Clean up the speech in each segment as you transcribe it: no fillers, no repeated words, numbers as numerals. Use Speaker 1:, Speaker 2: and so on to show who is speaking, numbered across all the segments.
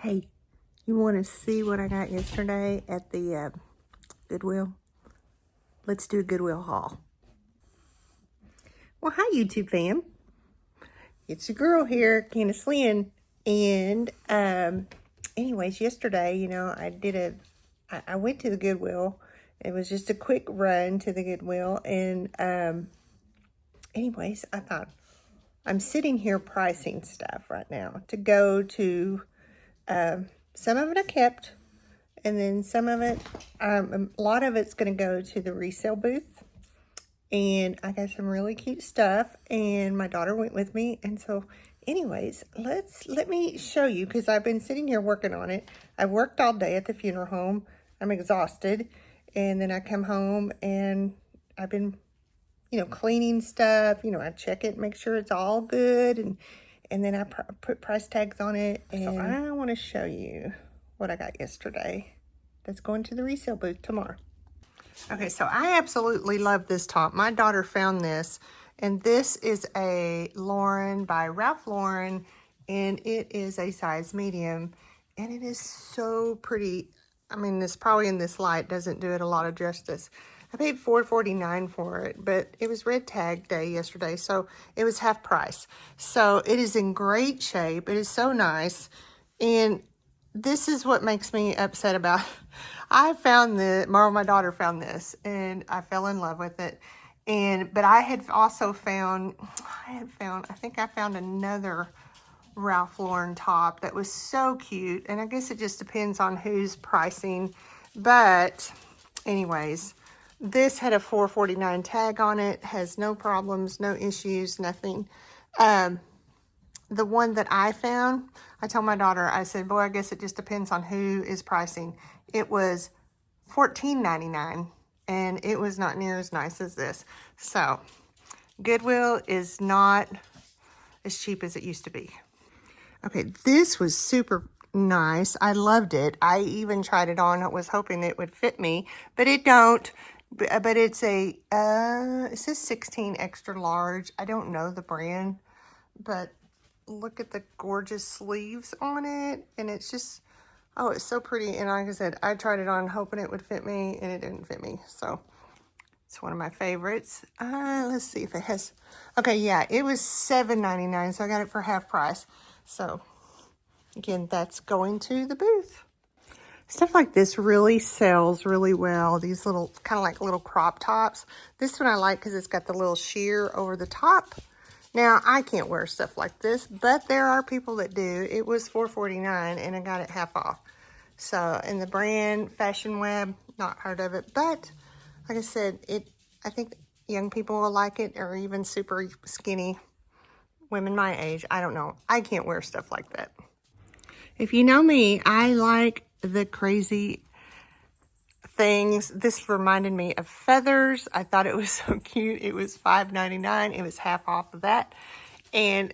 Speaker 1: Hey, you want to see what I got yesterday at the Goodwill? Let's do a Goodwill haul. Well, hi YouTube fam. It's your girl here, Candace Lynn. And anyways, yesterday, I went to the Goodwill. It was just a quick run to the Goodwill. And anyways, I thought, I'm sitting here pricing stuff right now to go to, some of it I kept. And then some of it, a lot of it's going to go to the resale booth. And I got some really cute stuff. And my daughter went with me. And so, anyways, let me show you, because I've been sitting here working on it. I worked all day at the funeral home. I'm exhausted. And then I come home and I've been, cleaning stuff. I check it, make sure it's all good. And then I put price tags on it. And so I want to show you what I got yesterday that's going to the resale booth tomorrow. Okay, so I absolutely love this top. My daughter found this, and this is a Lauren by Ralph Lauren, and it is a size medium, and it is so pretty. I mean, this probably in this light doesn't do it a lot of justice. I paid $4.49 for it, but it was red tag day yesterday, so it was half price. So it is in great shape. It is so nice, and this is what makes me upset about it. I found my daughter found this, and I fell in love with it. But I had also found, I think I found another Ralph Lauren top that was so cute. And I guess it just depends on who's pricing. But anyways, this had a $4.49 tag on it, has no problems, no issues, nothing. The one that I found, I told my daughter, I said, boy, I guess it just depends on who is pricing. It was $14.99, and it was not near as nice as this. So Goodwill is not as cheap as it used to be. Okay, this was super nice. I loved it. I even tried it on. I was hoping it would fit me, but it don't. But it's it says 16 extra large. I don't know the brand, but look at the gorgeous sleeves on it, and it's just, oh, it's so pretty. And like I said, I tried it on hoping it would fit me, and it didn't fit me. So it's one of my favorites. Let's see if it has, okay, yeah, it was $7.99, so I got it for half price. So again, that's going to the booth. Stuff like this really sells really well. These little, kind of like little crop tops. This one I like because it's got the little sheer over the top. Now, I can't wear stuff like this, but there are people that do. It was $4.49, and I got it half off. So, and the brand, Fashion Web, not heard of it. But, like I said, I think young people will like it, or even super skinny women my age. I don't know. I can't wear stuff like that. If you know me, I like the crazy things. This reminded me of feathers. I thought it was so cute. It was $5.99. It was half off of that. And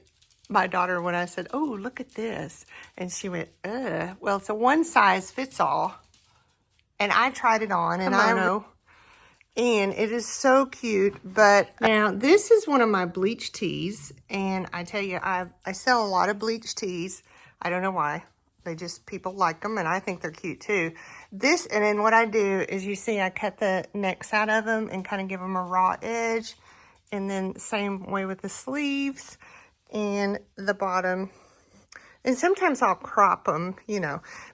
Speaker 1: my daughter, when I said, oh, look at this, and she went, ugh. Well, it's a one size fits all. And I tried it on, and I know. And it is so cute. But now this is one of my bleach tees. And I tell you, I sell a lot of bleach tees. I don't know why. People like them, and I think they're cute too. And then what I do is, you see, I cut the neck side of them and kind of give them a raw edge. And then same way with the sleeves and the bottom. And sometimes I'll crop them,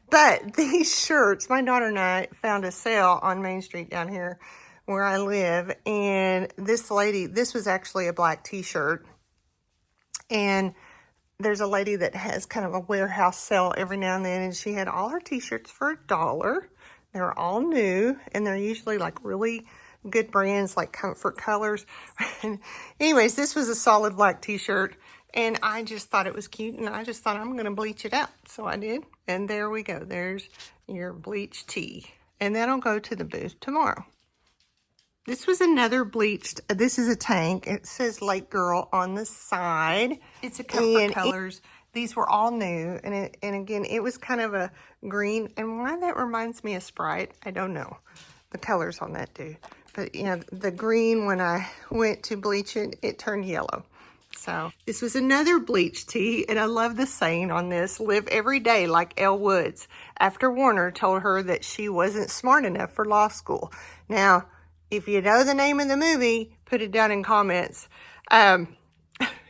Speaker 1: But these shirts, my daughter and I found a sale on Main Street down here where I live. And this was actually a black t-shirt. And there's a lady that has kind of a warehouse sale every now and then, and she had all her t-shirts for $1. They're all new, and they're usually like really good brands like Comfort Colors. Anyways, this was a solid black t-shirt, and I just thought it was cute, and I just thought I'm going to bleach it out. So I did, and there we go. There's your bleach tee, and that'll go to the booth tomorrow. This was another bleached, this is a tank. It says Lake Girl on the side. It's a Comfort Colors. These were all new. And again, it was kind of a green. And why that reminds me of Sprite, I don't know. The colors on that do. But, the green, when I went to bleach it, it turned yellow. So this was another bleach tee, and I love the saying on this: live every day like Elle Woods, after Warner told her that she wasn't smart enough for law school. Now, if you know the name of the movie, put it down in comments.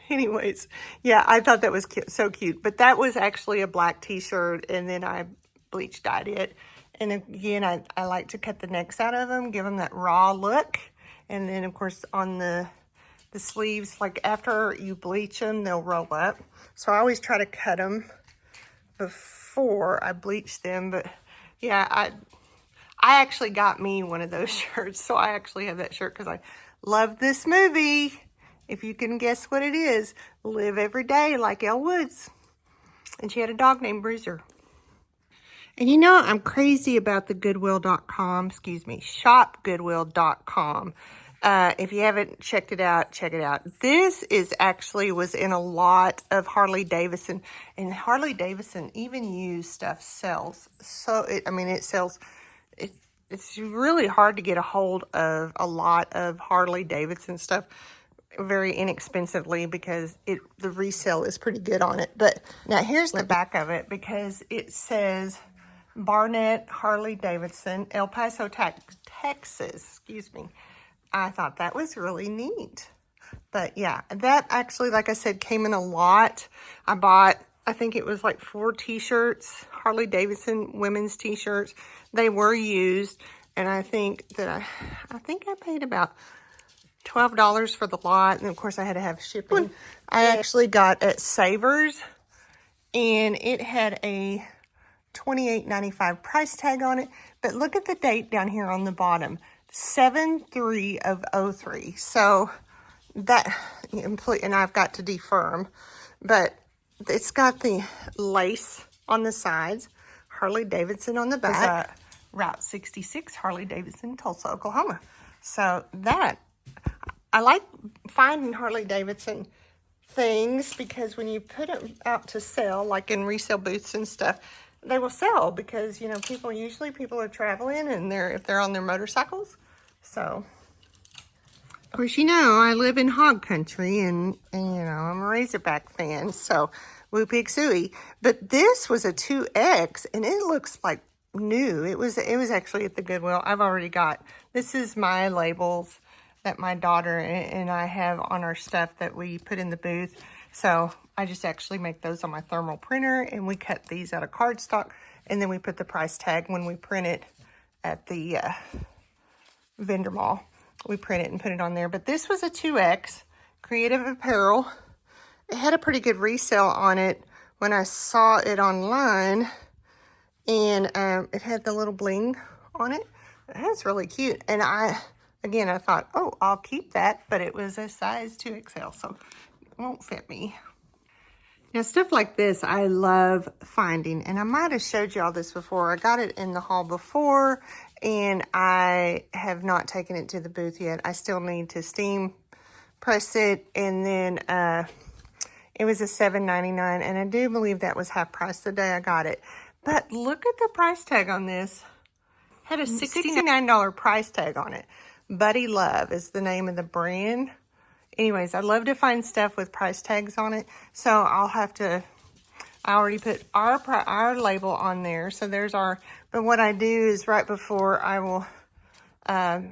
Speaker 1: Anyways, yeah, I thought that was cute, so cute. But that was actually a black t-shirt, and then I bleach dyed it. And again, I like to cut the necks out of them, give them that raw look. And then, of course, on the sleeves, like after you bleach them, they'll roll up. So I always try to cut them before I bleach them. But yeah, I actually got me one of those shirts. So I actually have that shirt because I love this movie. If you can guess what it is, live every day like Elle Woods. And she had a dog named Bruiser. And you know, I'm crazy about the Goodwill.com, shopgoodwill.com. If you haven't checked it out, check it out. This was in a lot of Harley Davidson, and Harley Davidson even used stuff sells. So, it sells, it's really hard to get a hold of a lot of Harley Davidson stuff very inexpensively because the resale is pretty good on it. But now here's the back of it, because it says Barnett Harley Davidson, El Paso, Texas, I thought that was really neat. But yeah, that actually, like I said, came in a lot. I bought, I think it was like 4 t-shirts, Harley Davidson women's t-shirts. They were used, and I think that I paid about $12 for the lot, and of course I had to have shipping. I actually got at Savers, and it had a $28.95 price tag on it. But look at the date down here on the bottom, 7/3 of 03. So that, and I've got to defirm, but it's got the lace on the sides, Harley Davidson on the back. Route 66, Harley Davidson, Tulsa, Oklahoma. So that, I like finding Harley Davidson things, because when you put them out to sell, like in resale booths and stuff, they will sell because, you know, people are traveling, and if they're on their motorcycles. So, of course, you know, I live in hog country, and you know, I'm a Razorback fan, so woo pig suey. But this was a 2X, and it looks like new. It was actually at the Goodwill. I've already got, this is my labels that my daughter and I have on our stuff that we put in the booth. So I just actually make those on my thermal printer, and we cut these out of cardstock, and then we put the price tag when we print it at the vendor mall. We print it and put it on there. But this was a 2X, Creative Apparel. It had a pretty good resale on it when I saw it online, and it had the little bling on it. That's really cute. And I thought, oh, I'll keep that, but it was a size 2XL, so it won't fit me. Now, stuff like this, I love finding, and I might have showed you all this before. I got it in the haul before, and I have not taken it to the booth yet. I still need to steam press it, and then it was a $7.99, and I do believe that was half price the day I got it. But look at the price tag on this. Had a $69 price tag on it. Buddy Love is the name of the brand. Anyways, I love to find stuff with price tags on it. So I already put our label on there. So there's our, but what I do is right before I will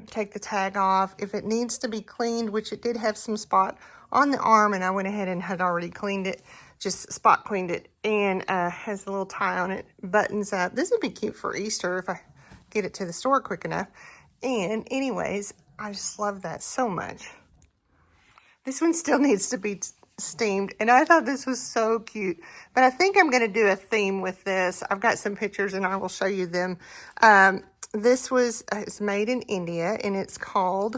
Speaker 1: take the tag off. If it needs to be cleaned, which it did have some spot on the arm, and I went ahead and had already cleaned it, just spot cleaned it, and has a little tie on it, buttons up. This would be cute for Easter if I get it to the store quick enough. And anyways, I just love that so much. This one still needs to be steamed, and I thought this was so cute. But I think I'm going to do a theme with this. I've got some pictures, and I will show you them. This it's made in India, and it's called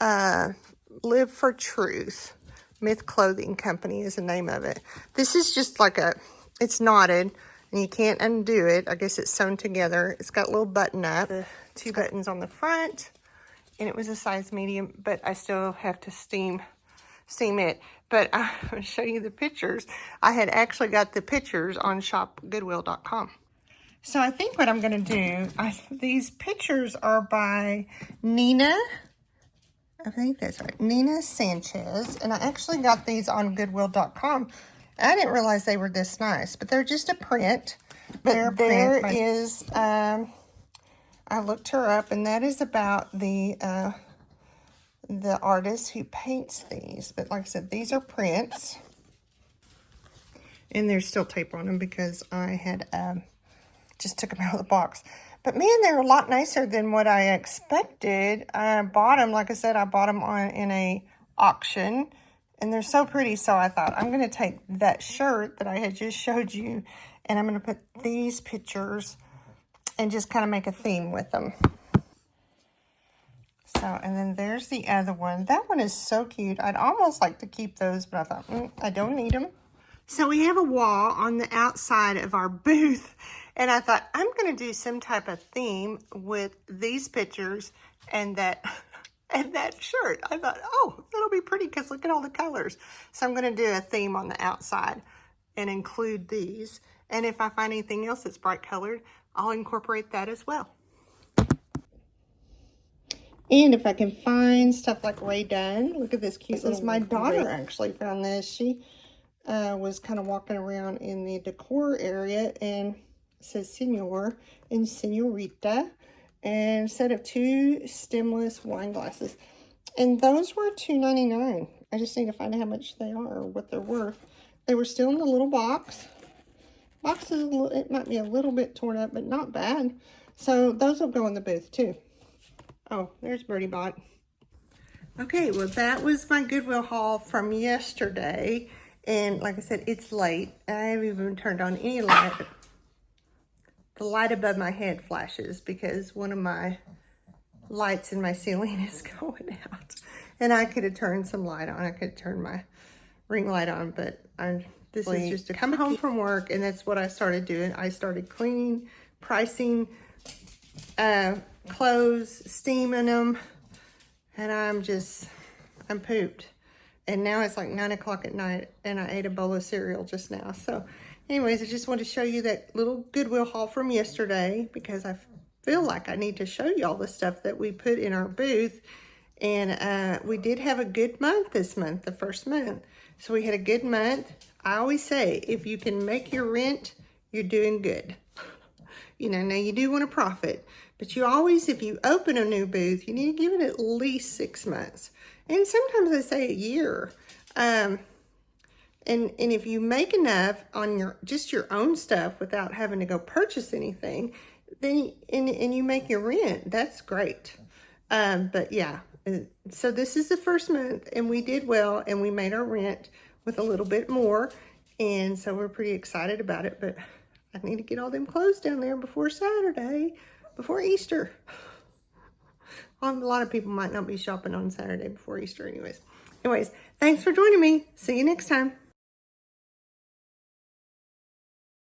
Speaker 1: Live for Truth. Myth Clothing Company is the name of it. This is just like it's knotted, and you can't undo it. I guess it's sewn together. It's got a little button up, 2 buttons on the front, and it was a size medium, but I still have to steam it. But I'm going to show you the pictures. I had actually got the pictures on shopgoodwill.com. So I think what I'm going to do, these pictures are by Nina I think that's right. Nina Sanchez. And I actually got these on Goodwill.com. I didn't realize they were this nice, but they're just a print. But there is, I looked her up, and that is about the artist who paints these. But like I said, these are prints. And there's still tape on them because I had just took them out of the box. But man, they're a lot nicer than what I expected. I bought them, like I said, I bought them in a auction. And they're so pretty, so I thought I'm going to take that shirt that I had just showed you, and I'm going to put these pictures and just kind of make a theme with them. So, and then there's the other one. That one is so cute. I'd almost like to keep those, but I thought, I don't need them. So we have a wall on the outside of our booth, and I thought I'm going to do some type of theme with these pictures and that shirt. I thought, oh, that'll be pretty because look at all the colors. So I'm going to do a theme on the outside and include these. And if I find anything else that's bright colored, I'll incorporate that as well. And if I can find stuff like Ray Dunn, look at this cute little. My daughter actually found this. She was kind of walking around in the decor area, and it says Senor and Senorita, and a set of 2 stemless wine glasses. And those were $2.99. I just need to find out how much they are or what they're worth. They were still in the little box. Box is it might be a little bit torn up, but not bad. So those will go in the booth too. Oh, there's Birdie Bot. Okay, well that was my Goodwill haul from yesterday. And like I said, it's late. I haven't even turned on any light. The light above my head flashes because one of my lights in my ceiling is going out. And I could have turned some light on. I could have turned my ring light on, but this is just to come home from work, and that's what I started doing. I started cleaning, pricing clothes, steaming them, and I'm pooped. And now it's like 9 o'clock at night, and I ate a bowl of cereal just now. So anyways, I just wanted to show you that little Goodwill haul from yesterday because I feel like I need to show you all the stuff that we put in our booth. And we did have a good month this month, the first month. So we had a good month. I always say, if you can make your rent, you're doing good. You know, now you do want to profit, but you always, if you open a new booth, you need to give it at least 6 months. And sometimes I say a year. And if you make enough on just your own stuff without having to go purchase anything, then and you make your rent, that's great. But yeah, so this is the first month, and we did well, and we made our rent with a little bit more, and so we're pretty excited about it. But I need to get all them clothes down there before Saturday, before Easter. A lot of people might not be shopping on Saturday before Easter anyways. Thanks for joining me. See you next time.